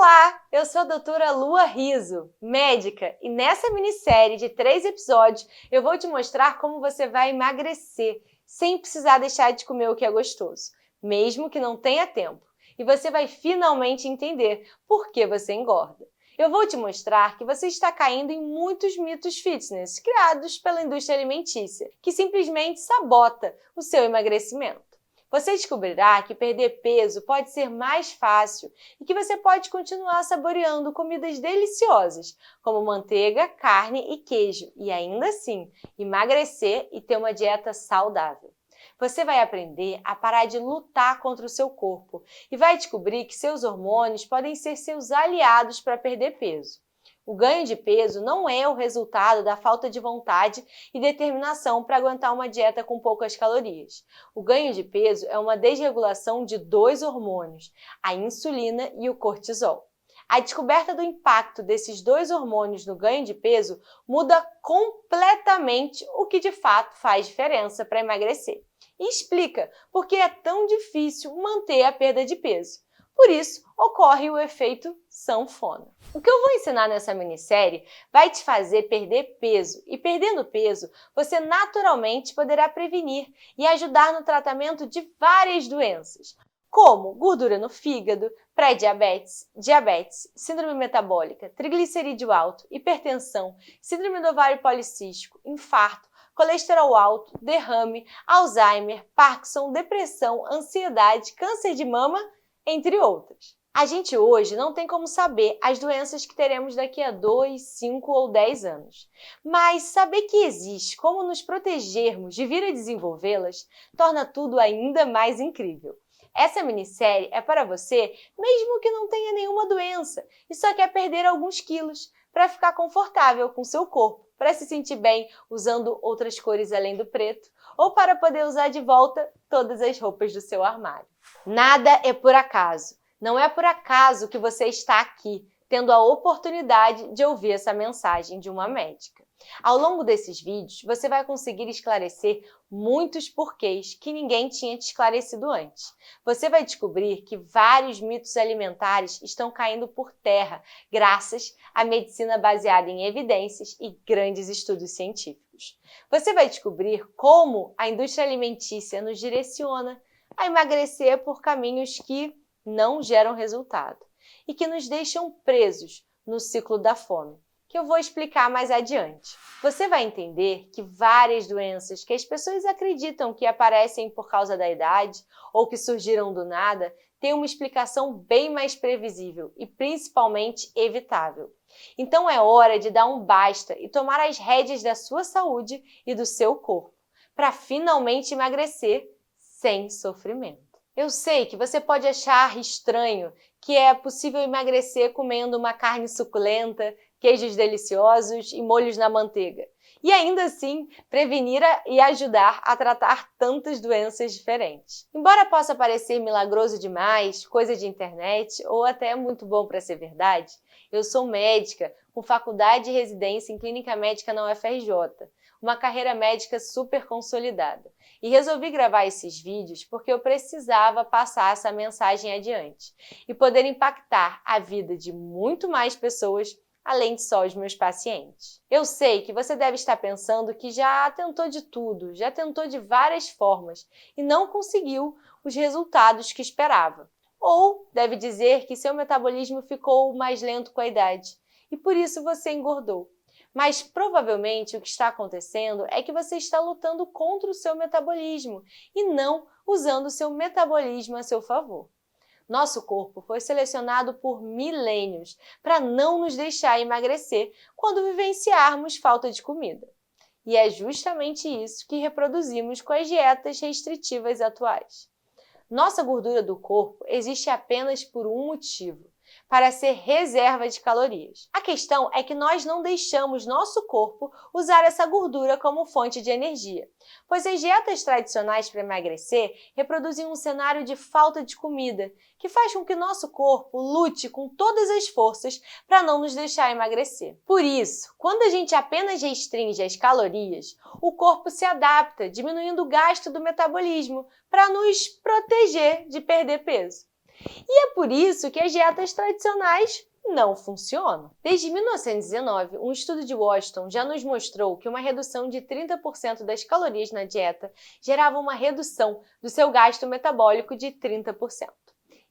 Olá, eu sou a doutora Lua Riso, médica, e nessa minissérie de 3 episódios eu vou te mostrar como você vai emagrecer sem precisar deixar de comer o que é gostoso, mesmo que não tenha tempo. E você vai finalmente entender por que você engorda. Eu vou te mostrar que você está caindo em muitos mitos fitness criados pela indústria alimentícia, que simplesmente sabota o seu emagrecimento. Você descobrirá que perder peso pode ser mais fácil e que você pode continuar saboreando comidas deliciosas, como manteiga, carne e queijo, e ainda assim emagrecer e ter uma dieta saudável. Você vai aprender a parar de lutar contra o seu corpo e vai descobrir que seus hormônios podem ser seus aliados para perder peso. O ganho de peso não é o resultado da falta de vontade e determinação para aguentar uma dieta com poucas calorias. O ganho de peso é uma desregulação de 2 hormônios, a insulina e o cortisol. A descoberta do impacto desses 2 hormônios no ganho de peso muda completamente o que de fato faz diferença para emagrecer. E explica por que é tão difícil manter a perda de peso. Por isso, ocorre o efeito sanfona. O que eu vou ensinar nessa minissérie vai te fazer perder peso, e perdendo peso, você naturalmente poderá prevenir e ajudar no tratamento de várias doenças, como gordura no fígado, pré-diabetes, diabetes, síndrome metabólica, triglicerídeo alto, hipertensão, síndrome do ovário policístico, infarto, colesterol alto, derrame, Alzheimer, Parkinson, depressão, ansiedade, câncer de mama, entre outras. A gente hoje não tem como saber as doenças que teremos daqui a 2, 5 ou 10 anos. Mas saber que existe como nos protegermos de vir a desenvolvê-las torna tudo ainda mais incrível. Essa minissérie é para você, mesmo que não tenha nenhuma doença e só quer perder alguns quilos para ficar confortável com seu corpo, para se sentir bem usando outras cores além do preto, ou para poder usar de volta todas as roupas do seu armário. Nada é por acaso. Não é por acaso que você está aqui, tendo a oportunidade de ouvir essa mensagem de uma médica. Ao longo desses vídeos, você vai conseguir esclarecer muitos porquês que ninguém tinha te esclarecido antes. Você vai descobrir que vários mitos alimentares estão caindo por terra, graças à medicina baseada em evidências e grandes estudos científicos. Você vai descobrir como a indústria alimentícia nos direciona a emagrecer por caminhos que não geram resultado e que nos deixam presos no ciclo da fome, que eu vou explicar mais adiante. Você vai entender que várias doenças que as pessoas acreditam que aparecem por causa da idade ou que surgiram do nada têm uma explicação bem mais previsível e principalmente evitável. Então é hora de dar um basta e tomar as rédeas da sua saúde e do seu corpo, para finalmente emagrecer sem sofrimento. Eu sei que você pode achar estranho que é possível emagrecer comendo uma carne suculenta, queijos deliciosos e molhos na manteiga, e ainda assim prevenir e ajudar a tratar tantas doenças diferentes. Embora possa parecer milagroso demais, coisa de internet ou até muito bom para ser verdade, eu sou médica com faculdade e residência em clínica médica na UFRJ, uma carreira médica super consolidada. E resolvi gravar esses vídeos porque eu precisava passar essa mensagem adiante e poder impactar a vida de muito mais pessoas, além de só os meus pacientes. Eu sei que você deve estar pensando que já tentou de tudo, já tentou de várias formas e não conseguiu os resultados que esperava. Ou deve dizer que seu metabolismo ficou mais lento com a idade e por isso você engordou. Mas provavelmente o que está acontecendo é que você está lutando contra o seu metabolismo e não usando o seu metabolismo a seu favor. Nosso corpo foi selecionado por milênios para não nos deixar emagrecer quando vivenciarmos falta de comida. E é justamente isso que reproduzimos com as dietas restritivas atuais. Nossa gordura do corpo existe apenas por um motivo: para ser reserva de calorias. A questão é que nós não deixamos nosso corpo usar essa gordura como fonte de energia, pois as dietas tradicionais para emagrecer reproduzem um cenário de falta de comida, que faz com que nosso corpo lute com todas as forças para não nos deixar emagrecer. Por isso, quando a gente apenas restringe as calorias, o corpo se adapta, diminuindo o gasto do metabolismo para nos proteger de perder peso. E é por isso que as dietas tradicionais não funcionam. Desde 1919, um estudo de Washington já nos mostrou que uma redução de 30% das calorias na dieta gerava uma redução do seu gasto metabólico de 30%.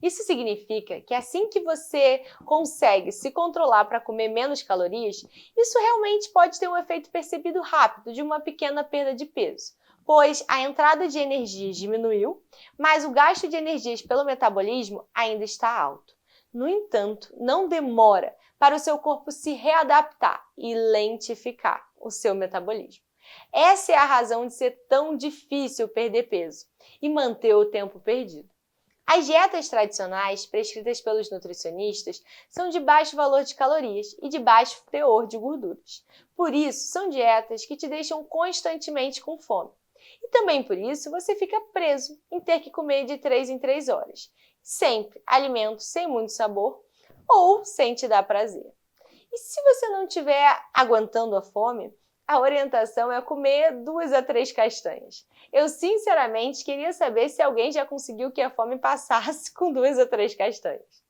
Isso significa que assim que você consegue se controlar para comer menos calorias, isso realmente pode ter um efeito percebido rápido de uma pequena perda de peso, pois a entrada de energias diminuiu, mas o gasto de energias pelo metabolismo ainda está alto. No entanto, não demora para o seu corpo se readaptar e lentificar o seu metabolismo. Essa é a razão de ser tão difícil perder peso e manter o tempo perdido. As dietas tradicionais prescritas pelos nutricionistas são de baixo valor de calorias e de baixo teor de gorduras. Por isso, são dietas que te deixam constantemente com fome. E também por isso você fica preso em ter que comer de 3 em 3 horas. Sempre alimentos sem muito sabor ou sem te dar prazer. E se você não estiver aguentando a fome, a orientação é comer 2 a 3 castanhas. Eu sinceramente queria saber se alguém já conseguiu que a fome passasse com 2 a 3 castanhas.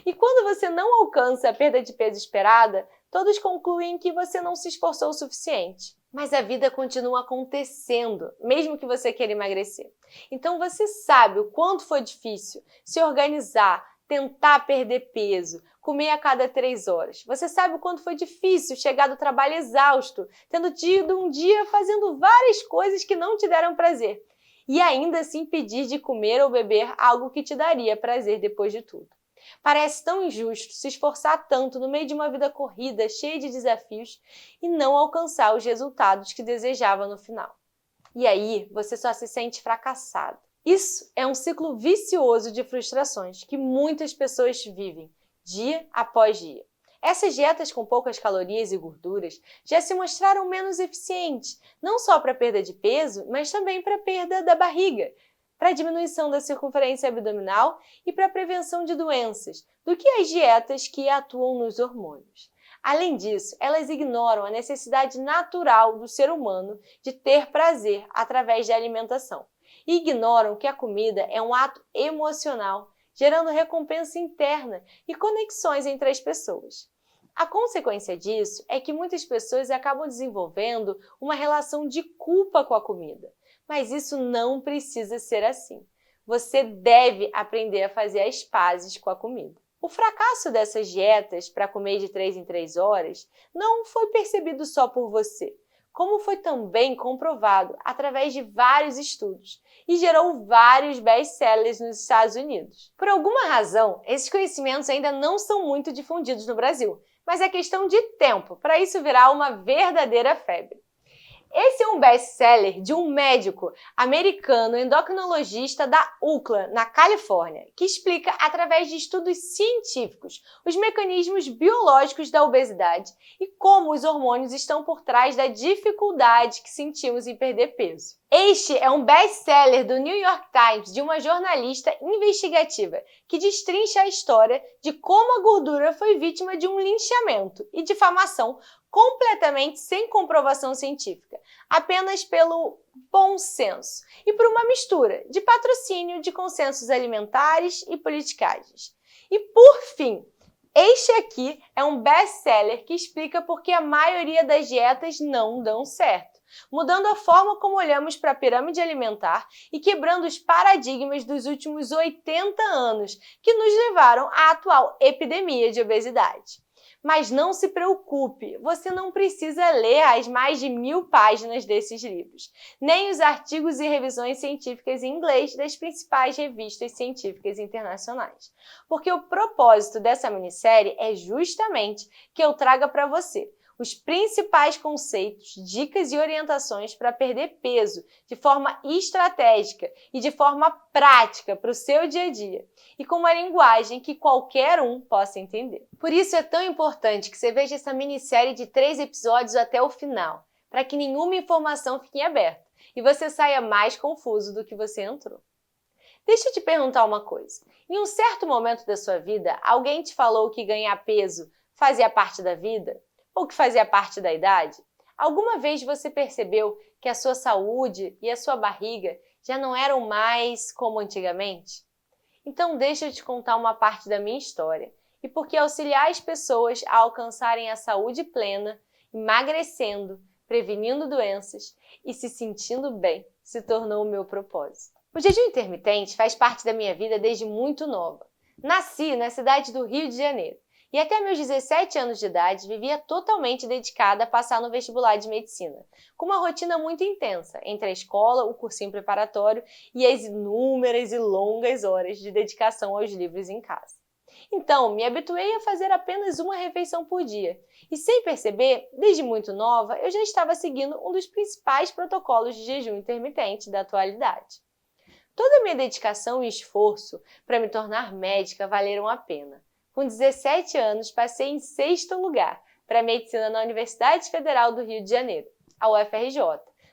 E quando você não alcança a perda de peso esperada, todos concluem que você não se esforçou o suficiente. Mas a vida continua acontecendo, mesmo que você queira emagrecer. Então você sabe o quanto foi difícil se organizar, tentar perder peso, comer a cada 3 horas. Você sabe o quanto foi difícil chegar do trabalho exausto, tendo tido um dia fazendo várias coisas que não te deram prazer, e ainda assim pedir de comer ou beber algo que te daria prazer depois de tudo. Parece tão injusto se esforçar tanto no meio de uma vida corrida, cheia de desafios, e não alcançar os resultados que desejava no final. E aí, você só se sente fracassado. Isso é um ciclo vicioso de frustrações que muitas pessoas vivem, dia após dia. Essas dietas com poucas calorias e gorduras já se mostraram menos eficientes, não só para a perda de peso, mas também para a perda da barriga, para a diminuição da circunferência abdominal e para a prevenção de doenças, do que as dietas que atuam nos hormônios. Além disso, elas ignoram a necessidade natural do ser humano de ter prazer através da alimentação e ignoram que a comida é um ato emocional, gerando recompensa interna e conexões entre as pessoas. A consequência disso é que muitas pessoas acabam desenvolvendo uma relação de culpa com a comida. Mas isso não precisa ser assim. Você deve aprender a fazer as pazes com a comida. O fracasso dessas dietas para comer de 3 em 3 horas não foi percebido só por você, como foi também comprovado através de vários estudos e gerou vários best-sellers nos Estados Unidos. Por alguma razão, esses conhecimentos ainda não são muito difundidos no Brasil, mas é questão de tempo para isso virar uma verdadeira febre. Esse é um best-seller de um médico americano endocrinologista da UCLA, na Califórnia, que explica, através de estudos científicos, os mecanismos biológicos da obesidade e como os hormônios estão por trás da dificuldade que sentimos em perder peso. Este é um best-seller do New York Times, de uma jornalista investigativa que destrincha a história de como a gordura foi vítima de um linchamento e difamação completamente sem comprovação científica, apenas pelo bom senso e por uma mistura de patrocínio de consensos alimentares e politicagens. E por fim, este aqui é um best-seller que explica por que a maioria das dietas não dão certo, mudando a forma como olhamos para a pirâmide alimentar e quebrando os paradigmas dos últimos 80 anos que nos levaram à atual epidemia de obesidade. Mas não se preocupe, você não precisa ler as mais de 1000 páginas desses livros, nem os artigos e revisões científicas em inglês das principais revistas científicas internacionais. Porque o propósito dessa minissérie é justamente que eu traga para você os principais conceitos, dicas e orientações para perder peso de forma estratégica e de forma prática para o seu dia a dia e com uma linguagem que qualquer um possa entender. Por isso é tão importante que você veja essa minissérie de 3 episódios até o final, para que nenhuma informação fique aberta e você saia mais confuso do que você entrou. Deixa eu te perguntar uma coisa. Em um certo momento da sua vida, alguém te falou que ganhar peso fazia parte da vida? Ou que fazia parte da idade? Alguma vez você percebeu que a sua saúde e a sua barriga já não eram mais como antigamente? Então deixa eu te contar uma parte da minha história e porque auxiliar as pessoas a alcançarem a saúde plena, emagrecendo, prevenindo doenças e se sentindo bem se tornou o meu propósito. O jejum intermitente faz parte da minha vida desde muito nova. Nasci na cidade do Rio de Janeiro e até meus 17 anos de idade vivia totalmente dedicada a passar no vestibular de medicina, com uma rotina muito intensa entre a escola, o cursinho preparatório e as inúmeras e longas horas de dedicação aos livros em casa. Então, me habituei a fazer apenas uma refeição por dia e, sem perceber, desde muito nova, eu já estava seguindo um dos principais protocolos de jejum intermitente da atualidade. Toda a minha dedicação e esforço para me tornar médica valeram a pena. Com 17 anos, passei em 6º lugar para medicina na Universidade Federal do Rio de Janeiro, a UFRJ,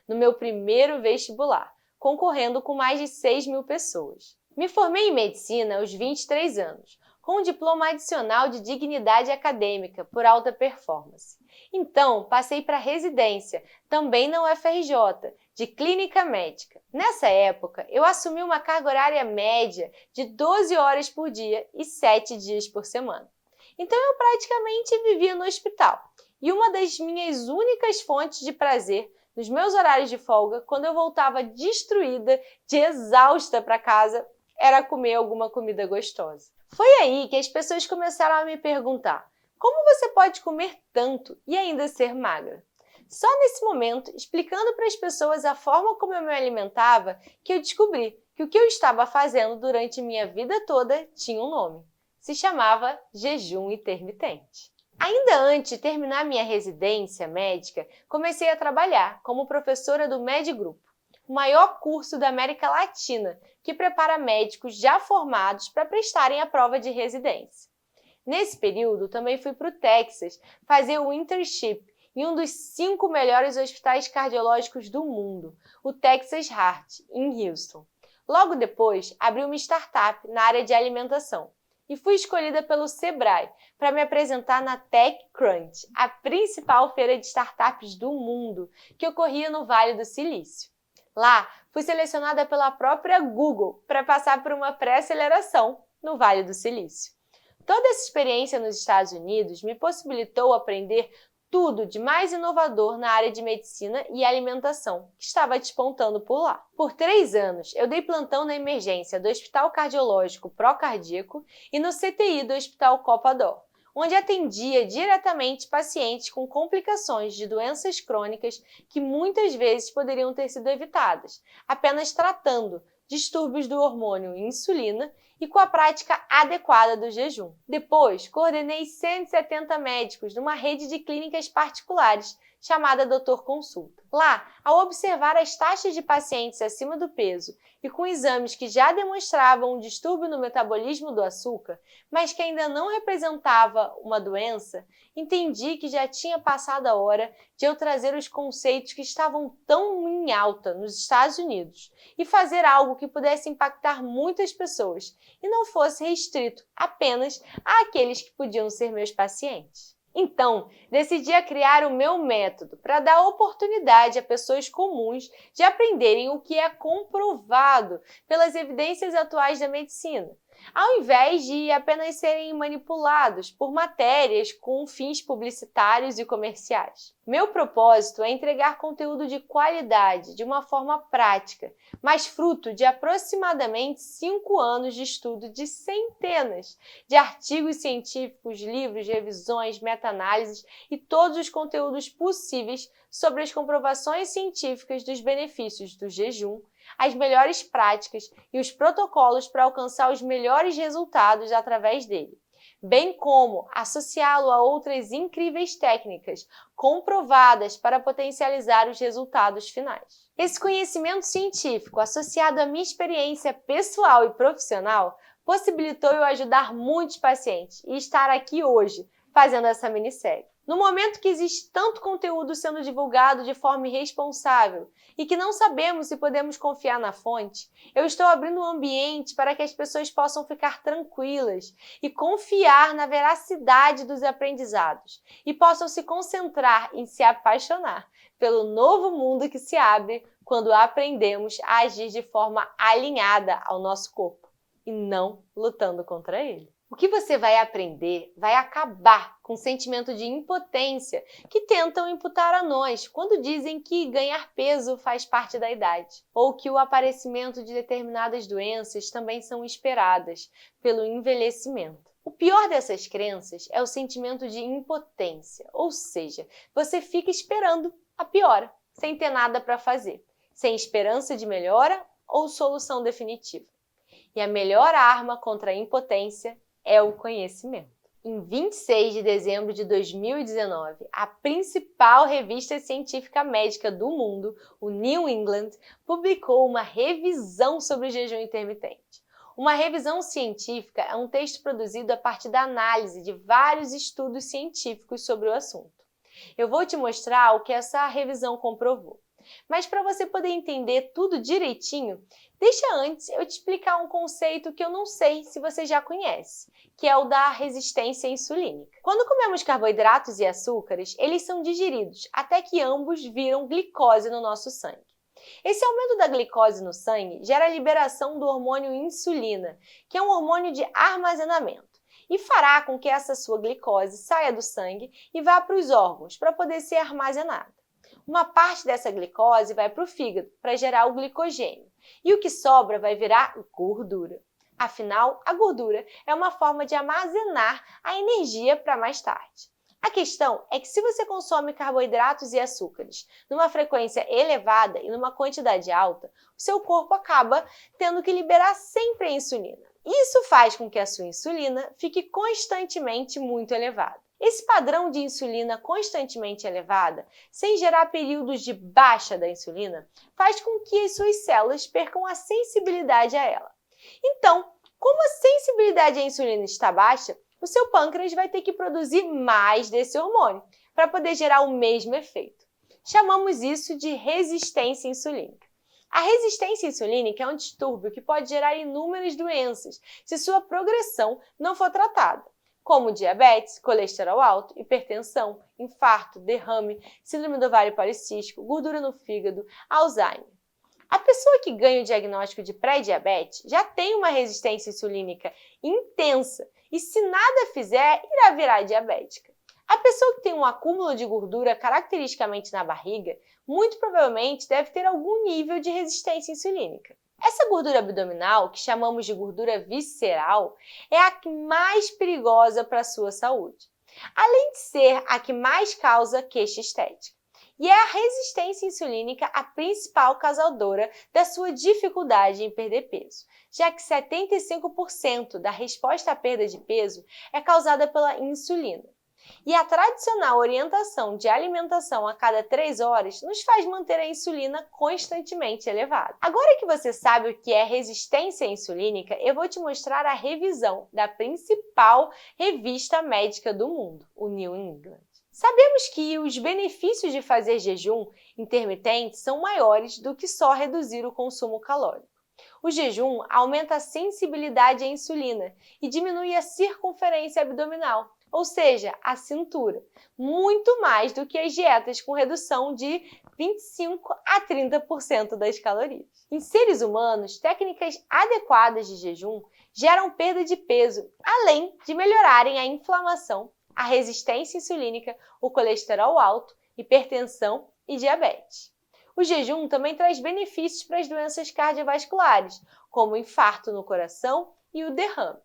no meu primeiro vestibular, concorrendo com mais de 6.000 pessoas. Me formei em medicina aos 23 anos, com um diploma adicional de dignidade acadêmica por alta performance. Então, passei para residência, também na UFRJ, de clínica médica. Nessa época, eu assumi uma carga horária média de 12 horas por dia e 7 dias por semana. Então, eu praticamente vivia no hospital. E uma das minhas únicas fontes de prazer nos meus horários de folga, quando eu voltava destruída, de exausta para casa, era comer alguma comida gostosa. Foi aí que as pessoas começaram a me perguntar: como você pode comer tanto e ainda ser magra? Só nesse momento, explicando para as pessoas a forma como eu me alimentava, que eu descobri que o que eu estava fazendo durante minha vida toda tinha um nome. Se chamava jejum intermitente. Ainda antes de terminar minha residência médica, comecei a trabalhar como professora do MedGrupo, o maior curso da América Latina, que prepara médicos já formados para prestarem a prova de residência. Nesse período, também fui para o Texas fazer o internship em um dos 5 melhores hospitais cardiológicos do mundo, o Texas Heart, em Houston. Logo depois, abri uma startup na área de alimentação e fui escolhida pelo Sebrae para me apresentar na TechCrunch, a principal feira de startups do mundo, que ocorria no Vale do Silício. Lá, fui selecionada pela própria Google para passar por uma pré-aceleração no Vale do Silício. Toda essa experiência nos Estados Unidos me possibilitou aprender tudo de mais inovador na área de medicina e alimentação, que estava despontando por lá. Por 3 anos, eu dei plantão na emergência do Hospital Cardiológico Procardíaco e no CTI do Hospital Copa Dor, onde atendia diretamente pacientes com complicações de doenças crônicas que muitas vezes poderiam ter sido evitadas, apenas tratando distúrbios do hormônio insulina e com a prática adequada do jejum. Depois, coordenei 170 médicos numa rede de clínicas particulares chamada Doutor Consulta. Lá, ao observar as taxas de pacientes acima do peso e com exames que já demonstravam um distúrbio no metabolismo do açúcar, mas que ainda não representava uma doença, entendi que já tinha passado a hora de eu trazer os conceitos que estavam tão em alta nos Estados Unidos e fazer algo que pudesse impactar muitas pessoas e não fosse restrito apenas àqueles que podiam ser meus pacientes. Então, decidi criar o meu método para dar oportunidade a pessoas comuns de aprenderem o que é comprovado pelas evidências atuais da medicina, ao invés de apenas serem manipulados por matérias com fins publicitários e comerciais. Meu propósito é entregar conteúdo de qualidade de uma forma prática, mas fruto de aproximadamente 5 anos de estudo de centenas de artigos científicos, livros, revisões, meta-análises e todos os conteúdos possíveis sobre as comprovações científicas dos benefícios do jejum, as melhores práticas e os protocolos para alcançar os melhores resultados através dele, bem como associá-lo a outras incríveis técnicas comprovadas para potencializar os resultados finais. Esse conhecimento científico, associado à minha experiência pessoal e profissional, possibilitou eu ajudar muitos pacientes e estar aqui hoje fazendo essa minissérie. No momento que existe tanto conteúdo sendo divulgado de forma irresponsável e que não sabemos se podemos confiar na fonte, eu estou abrindo um ambiente para que as pessoas possam ficar tranquilas e confiar na veracidade dos aprendizados e possam se concentrar em se apaixonar pelo novo mundo que se abre quando aprendemos a agir de forma alinhada ao nosso corpo e não lutando contra ele. O que você vai aprender vai acabar com o sentimento de impotência que tentam imputar a nós quando dizem que ganhar peso faz parte da idade, ou que o aparecimento de determinadas doenças também são esperadas pelo envelhecimento. O pior dessas crenças é o sentimento de impotência, ou seja, você fica esperando a piora, sem ter nada para fazer, sem esperança de melhora ou solução definitiva. E a melhor arma contra a impotência é o conhecimento. Em 26 de dezembro de 2019, a principal revista científica médica do mundo, o New England, publicou uma revisão sobre o jejum intermitente. Uma revisão científica é um texto produzido a partir da análise de vários estudos científicos sobre o assunto. Eu vou te mostrar o que essa revisão comprovou. Mas para você poder entender tudo direitinho, deixa antes eu te explicar um conceito que eu não sei se você já conhece, que é o da resistência insulínica. Quando comemos carboidratos e açúcares, eles são digeridos até que ambos viram glicose no nosso sangue. Esse aumento da glicose no sangue gera a liberação do hormônio insulina, que é um hormônio de armazenamento, e fará com que essa sua glicose saia do sangue e vá para os órgãos para poder ser armazenada. Uma parte dessa glicose vai para o fígado para gerar o glicogênio e o que sobra vai virar gordura. Afinal, a gordura é uma forma de armazenar a energia para mais tarde. A questão é que se você consome carboidratos e açúcares numa frequência elevada e numa quantidade alta, o seu corpo acaba tendo que liberar sempre a insulina. Isso faz com que a sua insulina fique constantemente muito elevada. Esse padrão de insulina constantemente elevada, sem gerar períodos de baixa da insulina, faz com que as suas células percam a sensibilidade a ela. Então, como a sensibilidade à insulina está baixa, o seu pâncreas vai ter que produzir mais desse hormônio para poder gerar o mesmo efeito. Chamamos isso de resistência insulínica. A resistência insulínica é um distúrbio que pode gerar inúmeras doenças se sua progressão não for tratada, como diabetes, colesterol alto, hipertensão, infarto, derrame, síndrome do ovário policístico, gordura no fígado, Alzheimer. A pessoa que ganha o diagnóstico de pré-diabetes já tem uma resistência insulínica intensa e, se nada fizer, irá virar diabética. A pessoa que tem um acúmulo de gordura caracteristicamente na barriga, muito provavelmente deve ter algum nível de resistência insulínica. Essa gordura abdominal, que chamamos de gordura visceral, é a que mais perigosa para a sua saúde, além de ser a que mais causa queixa estética. E é a resistência insulínica a principal causadora da sua dificuldade em perder peso, já que 75% da resposta à perda de peso é causada pela insulina. E a tradicional orientação de alimentação a cada 3 horas nos faz manter a insulina constantemente elevada. Agora que você sabe o que é resistência insulínica, eu vou te mostrar a revisão da principal revista médica do mundo, o New England. Sabemos que os benefícios de fazer jejum intermitente são maiores do que só reduzir o consumo calórico. O jejum aumenta a sensibilidade à insulina e diminui a circunferência abdominal, ou seja, a cintura, muito mais do que as dietas com redução de 25 a 30% das calorias. Em seres humanos, técnicas adequadas de jejum geram perda de peso, além de melhorarem a inflamação, a resistência insulínica, o colesterol alto, hipertensão e diabetes. O jejum também traz benefícios para as doenças cardiovasculares, como o infarto no coração e o derrame,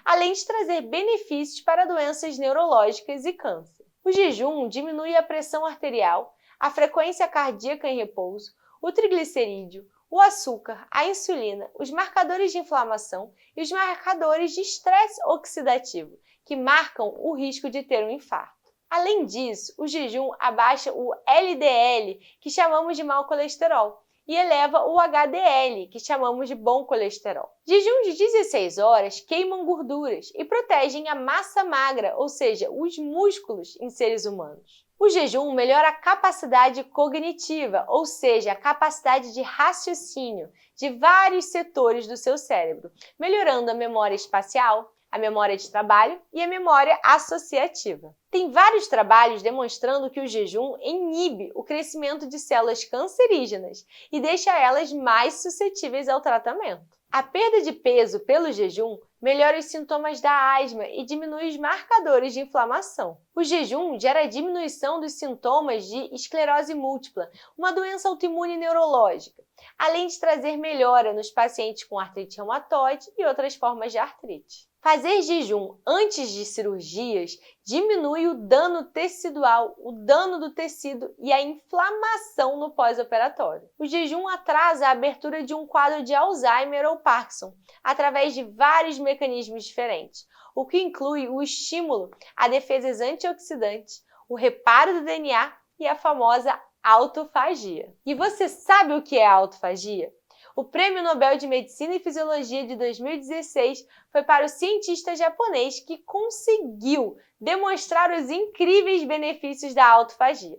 além de trazer benefícios para doenças neurológicas e câncer. O jejum diminui a pressão arterial, a frequência cardíaca em repouso, o triglicerídeo, o açúcar, a insulina, os marcadores de inflamação e os marcadores de estresse oxidativo, que marcam o risco de ter um infarto. Além disso, o jejum abaixa o LDL, que chamamos de mau colesterol, e eleva o HDL, que chamamos de bom colesterol. Jejuns de 16 horas queimam gorduras e protegem a massa magra, ou seja, os músculos em seres humanos. O jejum melhora a capacidade cognitiva, ou seja, a capacidade de raciocínio de vários setores do seu cérebro, melhorando a memória espacial, a memória de trabalho e a memória associativa. Tem vários trabalhos demonstrando que o jejum inibe o crescimento de células cancerígenas e deixa elas mais suscetíveis ao tratamento. A perda de peso pelo jejum melhora os sintomas da asma e diminui os marcadores de inflamação. O jejum gera diminuição dos sintomas de esclerose múltipla, uma doença autoimune neurológica, além de trazer melhora nos pacientes com artrite reumatoide e outras formas de artrite. Fazer jejum antes de cirurgias diminui o dano tecidual, o dano do tecido e a inflamação no pós-operatório. O jejum atrasa a abertura de um quadro de Alzheimer ou Parkinson, através de vários mecanismos diferentes, o que inclui o estímulo a defesas antioxidantes, o reparo do DNA e a famosa autofagia. E você sabe o que é a autofagia? O Prêmio Nobel de Medicina e Fisiologia de 2016 foi para o cientista japonês que conseguiu demonstrar os incríveis benefícios da autofagia.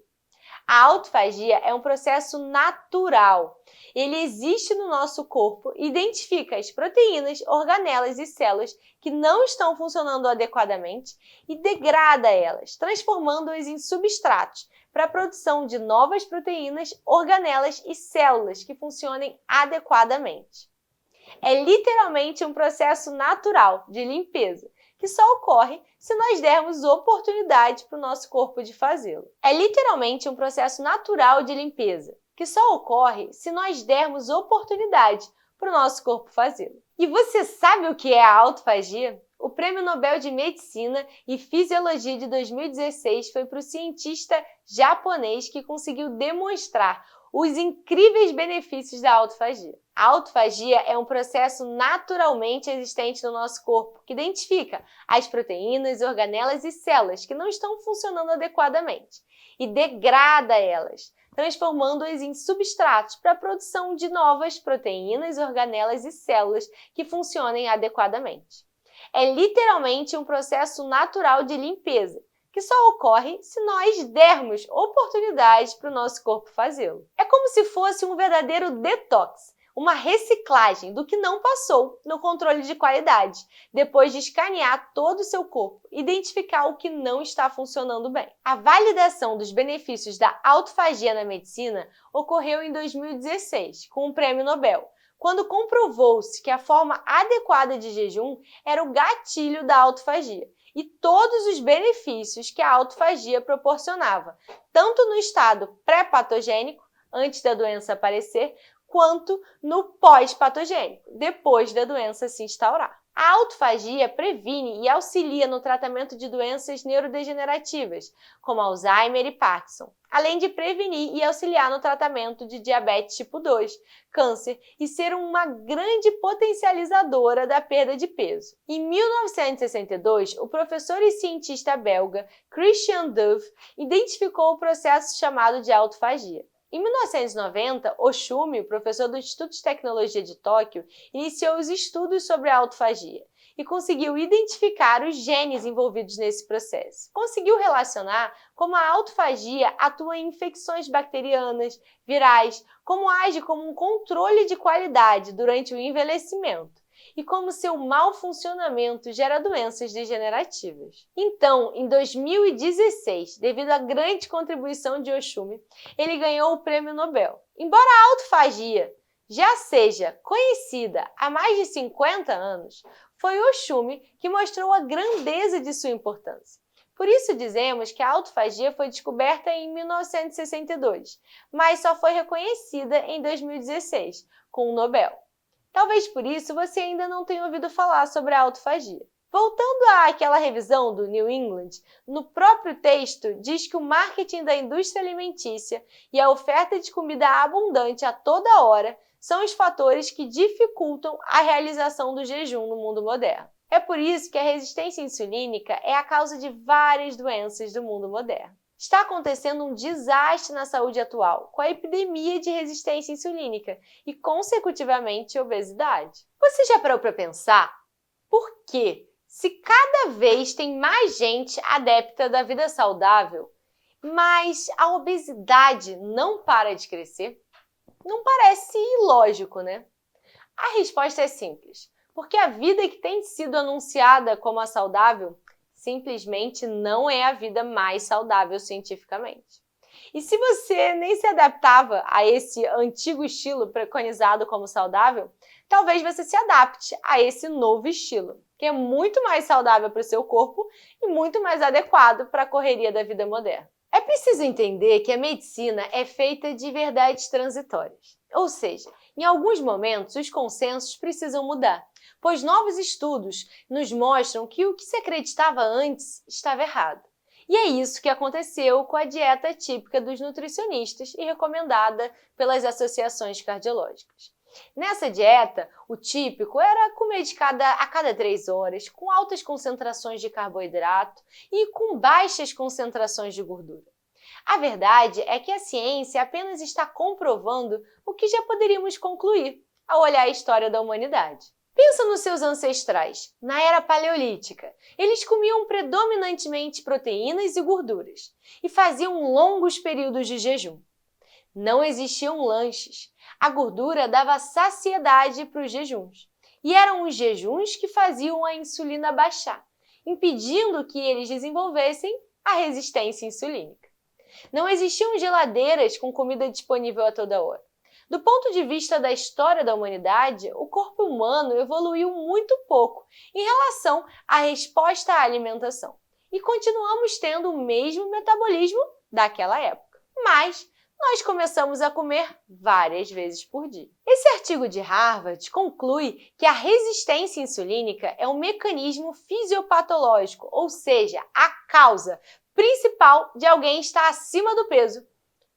A autofagia é um processo natural. Ele existe no nosso corpo e identifica as proteínas, organelas e células que não estão funcionando adequadamente e degrada elas, transformando-as em substratos para a produção de novas proteínas, organelas e células que funcionem adequadamente. É literalmente um processo natural de limpeza, que só ocorre se nós dermos oportunidade para o nosso corpo de fazê-lo. É literalmente um processo natural de limpeza, que só ocorre se nós dermos oportunidade para o nosso corpo fazê-lo. E você sabe o que é a autofagia? O Prêmio Nobel de Medicina e Fisiologia de 2016 foi para o cientista japonês que conseguiu demonstrar os incríveis benefícios da autofagia. A autofagia é um processo naturalmente existente no nosso corpo que identifica as proteínas, organelas e células que não estão funcionando adequadamente e degrada elas, transformando-as em substratos para a produção de novas proteínas, organelas e células que funcionem adequadamente. É literalmente um processo natural de limpeza, que só ocorre se nós dermos oportunidade para o nosso corpo fazê-lo. É como se fosse um verdadeiro detox, uma reciclagem do que não passou no controle de qualidade, depois de escanear todo o seu corpo e identificar o que não está funcionando bem. A validação dos benefícios da autofagia na medicina ocorreu em 2016, com o Prêmio Nobel, quando comprovou-se que a forma adequada de jejum era o gatilho da autofagia e todos os benefícios que a autofagia proporcionava, tanto no estado pré-patogênico, antes da doença aparecer, quanto no pós-patogênico, depois da doença se instaurar. A autofagia previne e auxilia no tratamento de doenças neurodegenerativas, como Alzheimer e Parkinson, além de prevenir e auxiliar no tratamento de diabetes tipo 2, câncer e ser uma grande potencializadora da perda de peso. Em 1962, o professor e cientista belga Christian Duve identificou o processo chamado de autofagia. Em 1990, Oshumi, professor do Instituto de Tecnologia de Tóquio, iniciou os estudos sobre a autofagia e conseguiu identificar os genes envolvidos nesse processo. Conseguiu relacionar como a autofagia atua em infecções bacterianas, virais, como age como um controle de qualidade durante o envelhecimento e como seu mau funcionamento gera doenças degenerativas. Então, em 2016, devido à grande contribuição de Oshumi, ele ganhou o Prêmio Nobel. Embora a autofagia já seja conhecida há mais de 50 anos, foi Oshumi que mostrou a grandeza de sua importância. Por isso dizemos que a autofagia foi descoberta em 1962, mas só foi reconhecida em 2016, com o Nobel. Talvez por isso você ainda não tenha ouvido falar sobre a autofagia. Voltando àquela revisão do New England, no próprio texto diz que o marketing da indústria alimentícia e a oferta de comida abundante a toda hora são os fatores que dificultam a realização do jejum no mundo moderno. É por isso que a resistência insulínica é a causa de várias doenças do mundo moderno. Está acontecendo um desastre na saúde atual, com a epidemia de resistência insulínica e, consecutivamente, obesidade. Você já parou para pensar por que, se cada vez tem mais gente adepta da vida saudável, mas a obesidade não para de crescer? Não parece ilógico, né? A resposta é simples, porque a vida que tem sido anunciada como a saudável simplesmente não é a vida mais saudável cientificamente. E se você nem se adaptava a esse antigo estilo preconizado como saudável, talvez você se adapte a esse novo estilo, que é muito mais saudável para o seu corpo e muito mais adequado para a correria da vida moderna. É preciso entender que a medicina é feita de verdades transitórias. Ou seja, em alguns momentos os consensos precisam mudar, pois novos estudos nos mostram que o que se acreditava antes estava errado. E é isso que aconteceu com a dieta típica dos nutricionistas e recomendada pelas associações cardiológicas. Nessa dieta, o típico era comer a cada 3 horas, com altas concentrações de carboidrato e com baixas concentrações de gordura. A verdade é que a ciência apenas está comprovando o que já poderíamos concluir ao olhar a história da humanidade. Pensa nos seus ancestrais, na era paleolítica. Eles comiam predominantemente proteínas e gorduras e faziam longos períodos de jejum. Não existiam lanches. A gordura dava saciedade para os jejuns. E eram os jejuns que faziam a insulina baixar, impedindo que eles desenvolvessem a resistência insulínica. Não existiam geladeiras com comida disponível a toda hora. Do ponto de vista da história da humanidade, o corpo humano evoluiu muito pouco em relação à resposta à alimentação. E continuamos tendo o mesmo metabolismo daquela época. Mas nós começamos a comer várias vezes por dia. Esse artigo de Harvard conclui que a resistência insulínica é um mecanismo fisiopatológico, ou seja, a causa principal de alguém estar acima do peso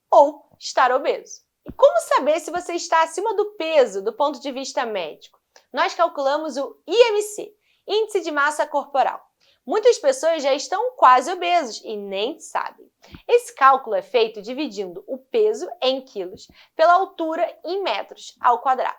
ou estar obeso. E como saber se você está acima do peso do ponto de vista médico? Nós calculamos o IMC, Índice de Massa Corporal. Muitas pessoas já estão quase obesos e nem sabem. Esse cálculo é feito dividindo o peso em quilos pela altura em metros ao quadrado.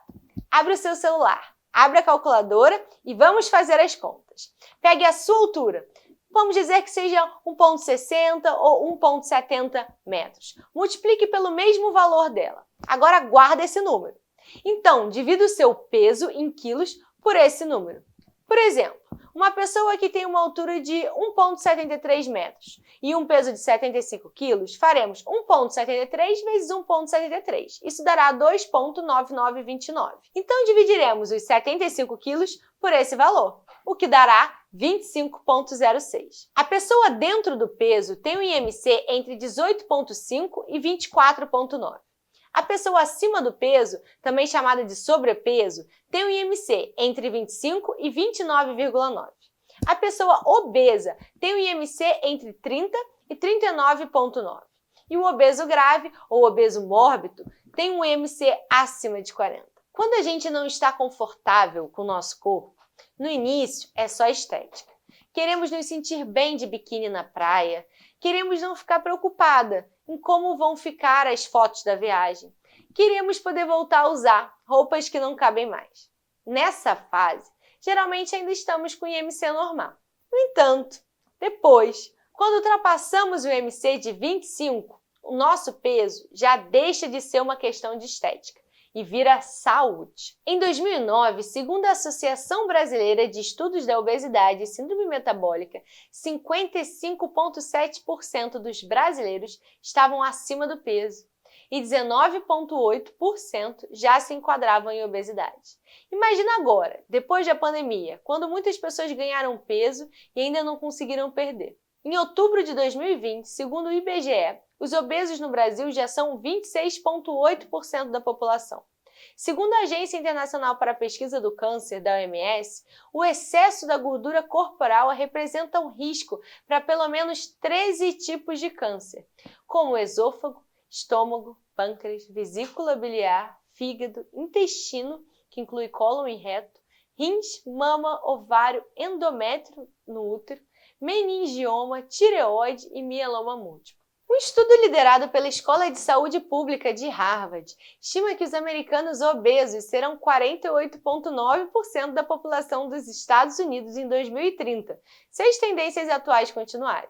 Abre o seu celular, abre a calculadora e vamos fazer as contas. Pegue a sua altura. Vamos dizer que seja 1,60 ou 1,70 metros. Multiplique pelo mesmo valor dela. Agora guarda esse número. Então, divida o seu peso em quilos por esse número. Por exemplo, uma pessoa que tem uma altura de 1,73 metros e um peso de 75 quilos, faremos 1,73 vezes 1,73. Isso dará 2,9929. Então, dividiremos os 75 quilos por esse valor, o que dará 25,06. A pessoa dentro do peso tem um IMC entre 18,5 e 24,9. A pessoa acima do peso, também chamada de sobrepeso, tem um IMC entre 25 e 29,9. A pessoa obesa tem um IMC entre 30 e 39,9. E o obeso grave ou obeso mórbido tem um IMC acima de 40. Quando a gente não está confortável com o nosso corpo, no início é só estética. Queremos nos sentir bem de biquíni na praia, queremos não ficar preocupada em como vão ficar as fotos da viagem. Queremos poder voltar a usar roupas que não cabem mais. Nessa fase, geralmente ainda estamos com o IMC normal. No entanto, depois, quando ultrapassamos o IMC de 25, o nosso peso já deixa de ser uma questão de estética e vira saúde. Em 2009, segundo a Associação Brasileira de Estudos da Obesidade e Síndrome Metabólica, 55,7% dos brasileiros estavam acima do peso e 19,8% já se enquadravam em obesidade. Imagina agora, depois da pandemia, quando muitas pessoas ganharam peso e ainda não conseguiram perder. Em outubro de 2020, segundo o IBGE, os obesos no Brasil já são 26,8% da população. Segundo a Agência Internacional para a Pesquisa do Câncer, da OMS, o excesso da gordura corporal representa um risco para pelo menos 13 tipos de câncer, como esôfago, estômago, pâncreas, vesícula biliar, fígado, intestino, que inclui cólon e reto, rins, mama, ovário, endométrio no útero, meningioma, tireoide e mieloma múltiplo. Um estudo liderado pela Escola de Saúde Pública de Harvard estima que os americanos obesos serão 48,9% da população dos Estados Unidos em 2030, se as tendências atuais continuarem.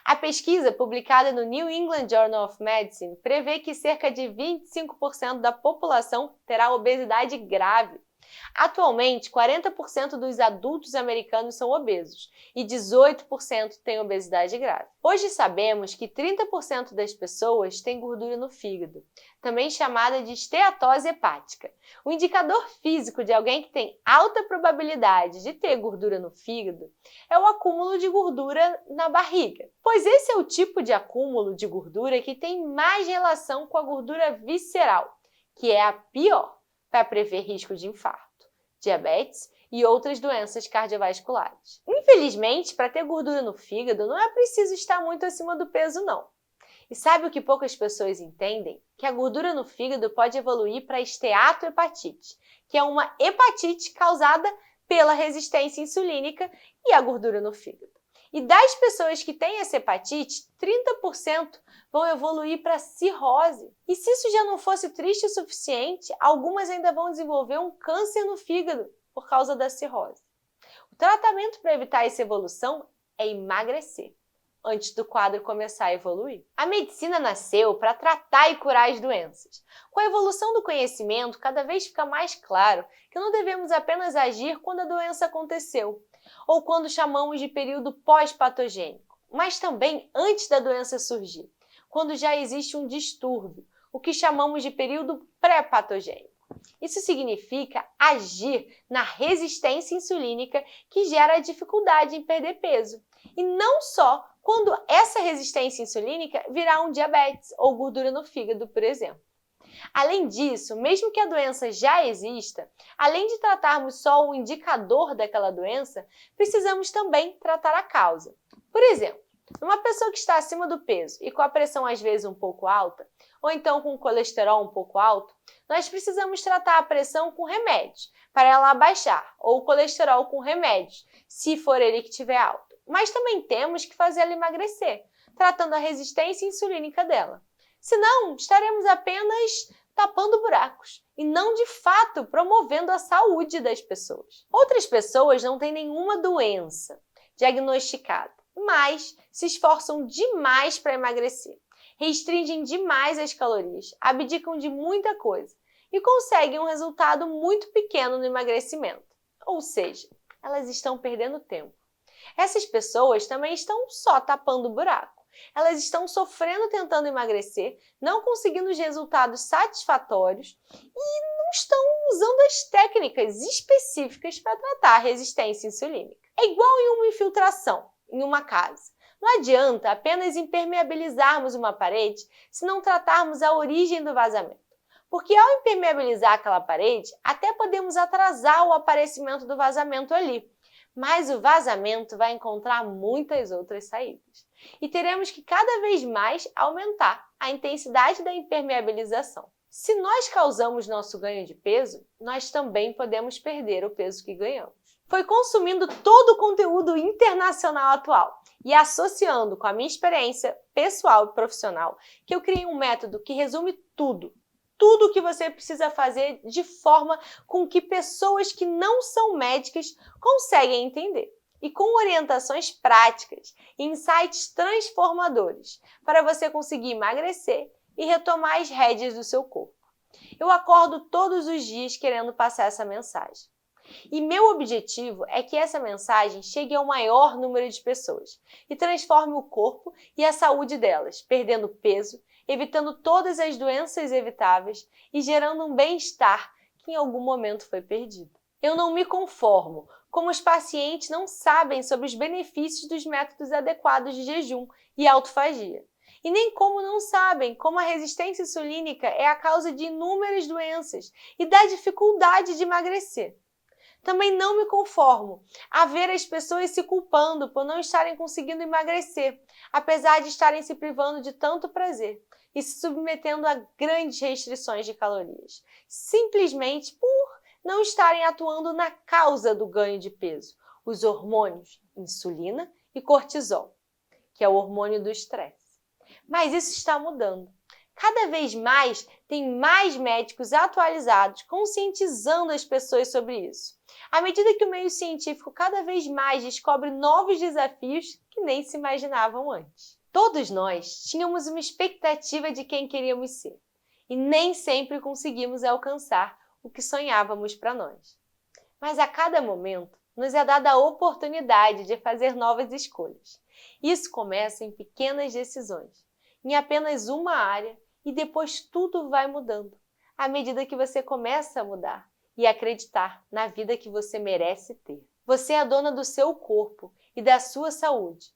A pesquisa, publicada no New England Journal of Medicine, prevê que cerca de 25% da população terá obesidade grave. Atualmente, 40% dos adultos americanos são obesos e 18% têm obesidade grave. Hoje sabemos que 30% das pessoas têm gordura no fígado, também chamada de esteatose hepática. O indicador físico de alguém que tem alta probabilidade de ter gordura no fígado é o acúmulo de gordura na barriga, pois esse é o tipo de acúmulo de gordura que tem mais relação com a gordura visceral, que é a pior para prever risco de infarto, diabetes e outras doenças cardiovasculares. Infelizmente, para ter gordura no fígado, não é preciso estar muito acima do peso, não. E sabe o que poucas pessoas entendem? Que a gordura no fígado pode evoluir para esteatohepatite, que é uma hepatite causada pela resistência insulínica e a gordura no fígado. E das pessoas que têm essa hepatite, 30% vão evoluir para cirrose. E se isso já não fosse triste o suficiente, algumas ainda vão desenvolver um câncer no fígado por causa da cirrose. O tratamento para evitar essa evolução é emagrecer, antes do quadro começar a evoluir. A medicina nasceu para tratar e curar as doenças. Com a evolução do conhecimento, cada vez fica mais claro que não devemos apenas agir quando a doença aconteceu, ou quando chamamos de período pós-patogênico, mas também antes da doença surgir, quando já existe um distúrbio, o que chamamos de período pré-patogênico. Isso significa agir na resistência insulínica que gera a dificuldade em perder peso, e não só quando essa resistência insulínica virar um diabetes ou gordura no fígado, por exemplo. Além disso, mesmo que a doença já exista, além de tratarmos só o indicador daquela doença, precisamos também tratar a causa. Por exemplo, numa pessoa que está acima do peso e com a pressão às vezes um pouco alta, ou então com o colesterol um pouco alto, nós precisamos tratar a pressão com remédios para ela abaixar, ou o colesterol com remédios, se for ele que estiver alto. Mas também temos que fazer ela emagrecer, tratando a resistência insulínica dela. Senão, estaremos apenas tapando buracos e não, de fato, promovendo a saúde das pessoas. Outras pessoas não têm nenhuma doença diagnosticada, mas se esforçam demais para emagrecer, restringem demais as calorias, abdicam de muita coisa e conseguem um resultado muito pequeno no emagrecimento. Ou seja, elas estão perdendo tempo. Essas pessoas também estão só tapando o buraco. Elas estão sofrendo tentando emagrecer, não conseguindo os resultados satisfatórios e não estão usando as técnicas específicas para tratar a resistência insulínica. É igual em uma infiltração em uma casa. Não adianta apenas impermeabilizarmos uma parede se não tratarmos a origem do vazamento. Porque ao impermeabilizar aquela parede, até podemos atrasar o aparecimento do vazamento ali. Mas o vazamento vai encontrar muitas outras saídas. E teremos que cada vez mais aumentar a intensidade da impermeabilização. Se nós causamos nosso ganho de peso, nós também podemos perder o peso que ganhamos. Foi consumindo todo o conteúdo internacional atual e associando com a minha experiência pessoal e profissional que eu criei um método que resume tudo o que você precisa fazer de forma com que pessoas que não são médicas conseguem entender. E com orientações práticas e insights transformadores para você conseguir emagrecer e retomar as rédeas do seu corpo. Eu acordo todos os dias querendo passar essa mensagem. E meu objetivo é que essa mensagem chegue ao maior número de pessoas e transforme o corpo e a saúde delas, perdendo peso, evitando todas as doenças evitáveis e gerando um bem-estar que em algum momento foi perdido. Eu não me conformo, como os pacientes não sabem sobre os benefícios dos métodos adequados de jejum e autofagia. E nem como não sabem como a resistência insulínica é a causa de inúmeras doenças e da dificuldade de emagrecer. Também não me conformo a ver as pessoas se culpando por não estarem conseguindo emagrecer, apesar de estarem se privando de tanto prazer e se submetendo a grandes restrições de calorias, simplesmente por não estarem atuando na causa do ganho de peso, os hormônios insulina e cortisol, que é o hormônio do estresse. Mas isso está mudando. Cada vez mais tem mais médicos atualizados conscientizando as pessoas sobre isso, à medida que o meio científico cada vez mais descobre novos desafios que nem se imaginavam antes. Todos nós tínhamos uma expectativa de quem queríamos ser e nem sempre conseguimos alcançar o que sonhávamos para nós. Mas a cada momento nos é dada a oportunidade de fazer novas escolhas. Isso começa em pequenas decisões, em apenas uma área, e depois tudo vai mudando, à medida que você começa a mudar e acreditar na vida que você merece ter. Você é a dona do seu corpo e da sua saúde.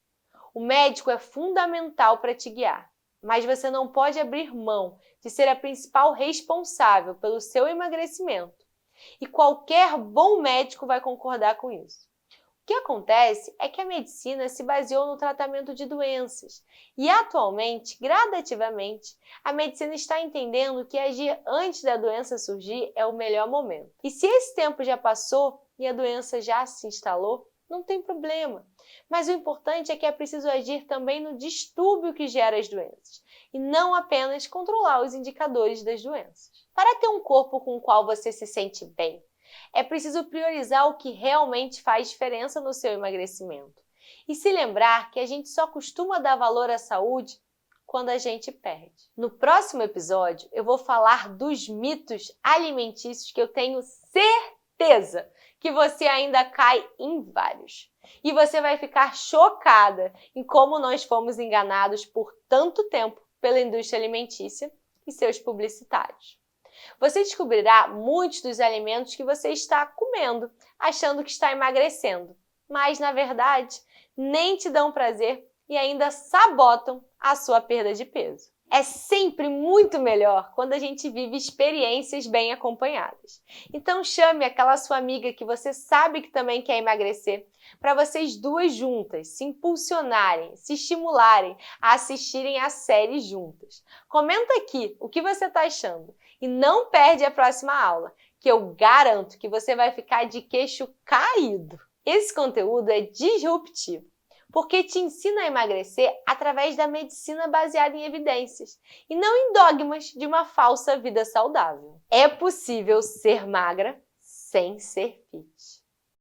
O médico é fundamental para te guiar, mas você não pode abrir mão de ser a principal responsável pelo seu emagrecimento. E qualquer bom médico vai concordar com isso. O que acontece é que a medicina se baseou no tratamento de doenças e, atualmente, gradativamente, a medicina está entendendo que agir antes da doença surgir é o melhor momento. E se esse tempo já passou e a doença já se instalou, não tem problema. Mas o importante é que é preciso agir também no distúrbio que gera as doenças e não apenas controlar os indicadores das doenças. Para ter um corpo com o qual você se sente bem, é preciso priorizar o que realmente faz diferença no seu emagrecimento. E se lembrar que a gente só costuma dar valor à saúde quando a gente perde. No próximo episódio, eu vou falar dos mitos alimentícios que eu tenho certeza que você ainda cai em vários. E você vai ficar chocada em como nós fomos enganados por tanto tempo pela indústria alimentícia e seus publicitários. Você descobrirá muitos dos alimentos que você está comendo, achando que está emagrecendo, mas, na verdade, nem te dão prazer e ainda sabotam a sua perda de peso. É sempre muito melhor quando a gente vive experiências bem acompanhadas. Então chame aquela sua amiga que você sabe que também quer emagrecer, para vocês duas juntas se impulsionarem, se estimularem a assistirem a série juntas. Comenta aqui o que você está achando e não perde a próxima aula, que eu garanto que você vai ficar de queixo caído. Esse conteúdo é disruptivo, porque te ensina a emagrecer através da medicina baseada em evidências e não em dogmas de uma falsa vida saudável. É possível ser magra sem ser fit.